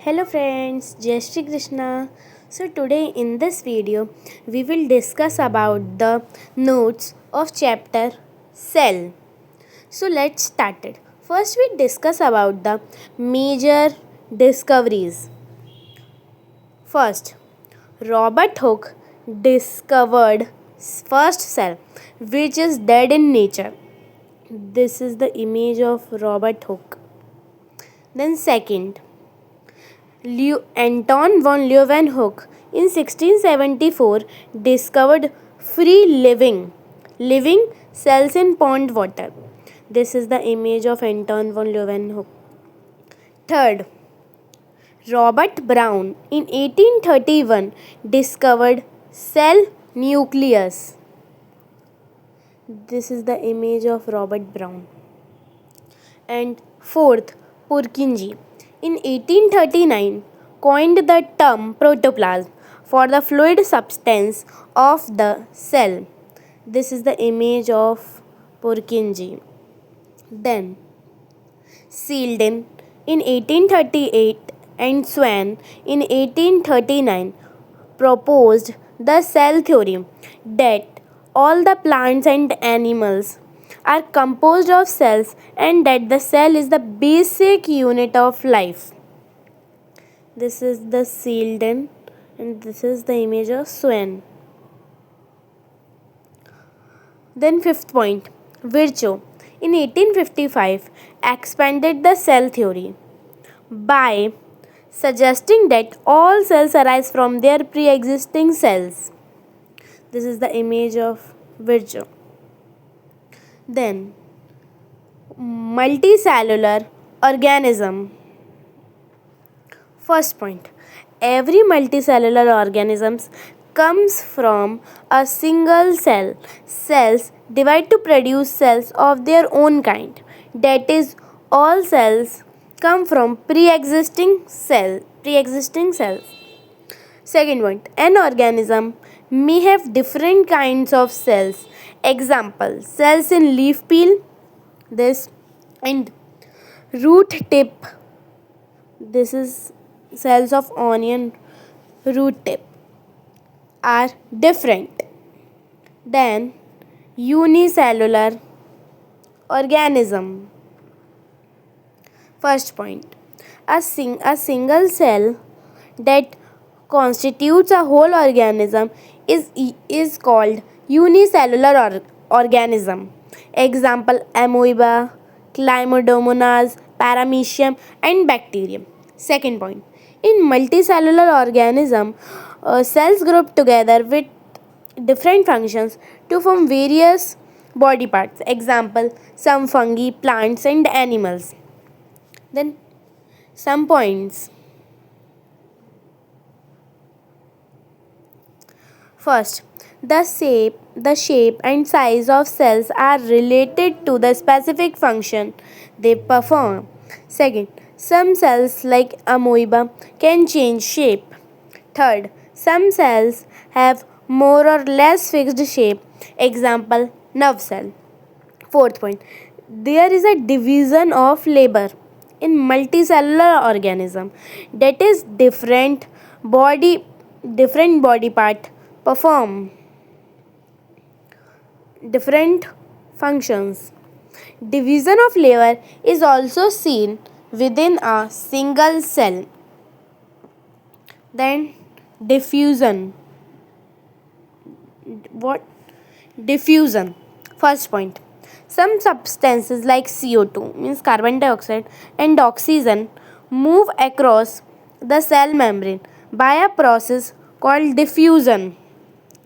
Hello friends, Jai Shri Krishna. So today in this video we will discuss about the notes of chapter Cell. So let's start it. First we discuss about the major discoveries. First, Robert Hooke discovered first cell which is dead in nature. This is the image of Robert Hooke. Then second, Anton von Leeuwenhoek in 1674 discovered free living cells in pond water. This is the image of Anton von Leeuwenhoek. Third, Robert Brown in 1831 discovered cell nucleus. This is the image of Robert Brown. And fourth, Purkinje in 1839 coined the term protoplasm for the fluid substance of the cell. This is the image of Purkinje. Then Seldon in 1838 and Swan in 1839 proposed the cell theory that all the plants and animals are composed of cells and that the cell is the basic unit of life. This is the Seldon and this is the image of Swan. Then fifth point, Virchow in 1855 expanded the cell theory by suggesting that all cells arise from their pre-existing cells. This is the image of Virchow. Then multicellular organism. First point, every multicellular organism comes from a single cell. Cells divide to produce cells of their own kind. That is, all cells come from pre-existing cells. Second point, an organism may have different kinds of cells. Example, cells in leaf peel, this, and root tip. This is cells of onion root tip are different than unicellular organism. First point, a single cell that constitutes a whole organism is called unicellular organism. Example, amoeba, chlamydomonas, paramecium and bacterium. Second point, in multicellular organism, cells group together with different functions to form various body parts. Example, some fungi, plants and animals. Then some points. First, the shape and size of cells are related to the specific function they perform. Second, some cells like amoeba can change shape. Third, some cells have more or less fixed shape. Example, nerve cell. Fourth point, there is a division of labor in multicellular organism. That is, different body part perform different functions. Division of labor is also seen within a single cell. Then diffusion. What? Diffusion. First point, some substances like CO2 means carbon dioxide and oxygen move across the cell membrane by a process called diffusion.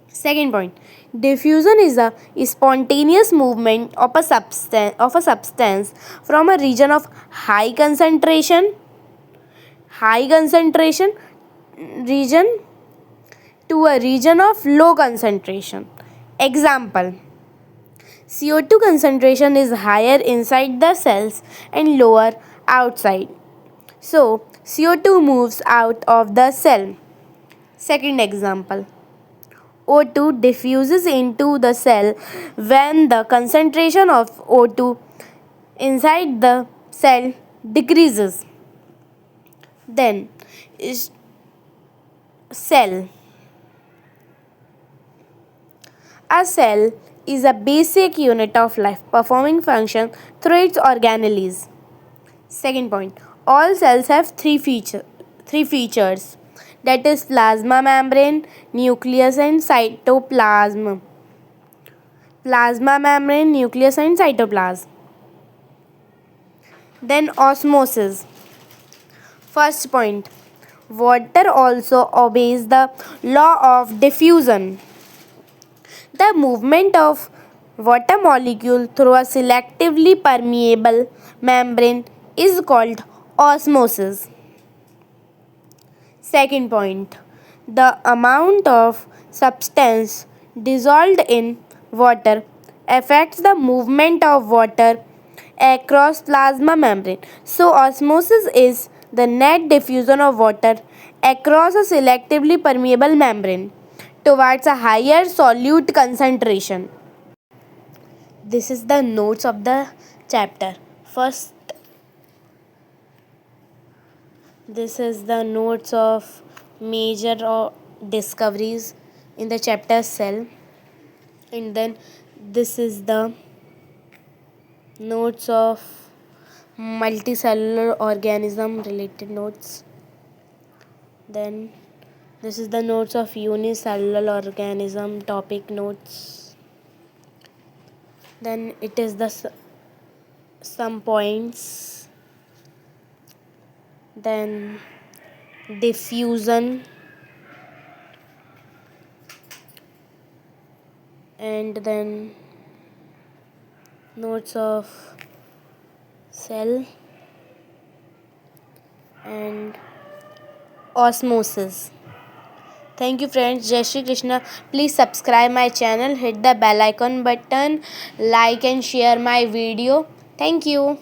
Second point, diffusion is a spontaneous movement of a substance from a region of high concentration region to a region of low concentration. Example, CO2 concentration is higher inside the cells and lower outside. So, CO2 moves out of the cell. Second example, O2 diffuses into the cell when the concentration of O2 inside the cell decreases. Then is cell. A cell is a basic unit of life performing function through its organelles. Second point, all cells have three features, that is plasma membrane, nucleus and cytoplasm. Plasma membrane, nucleus and cytoplasm. Then osmosis. First point, water also obeys the law of diffusion. The movement of water molecule through a selectively permeable membrane is called osmosis. Second point, the amount of substance dissolved in water affects the movement of water across plasma membrane. So osmosis is the net diffusion of water across a selectively permeable membrane towards a higher solute concentration. This is the notes of the chapter. First, this is the notes of major discoveries in the chapter cell, and then this is the notes of multicellular organism related notes. Then this is the notes of unicellular organism topic notes. Then it is the some points. Then diffusion, and then notes of cell and osmosis. Thank you friends. Jai Shri Krishna. Please subscribe my channel, hit the bell icon button, like and share my video. Thank you.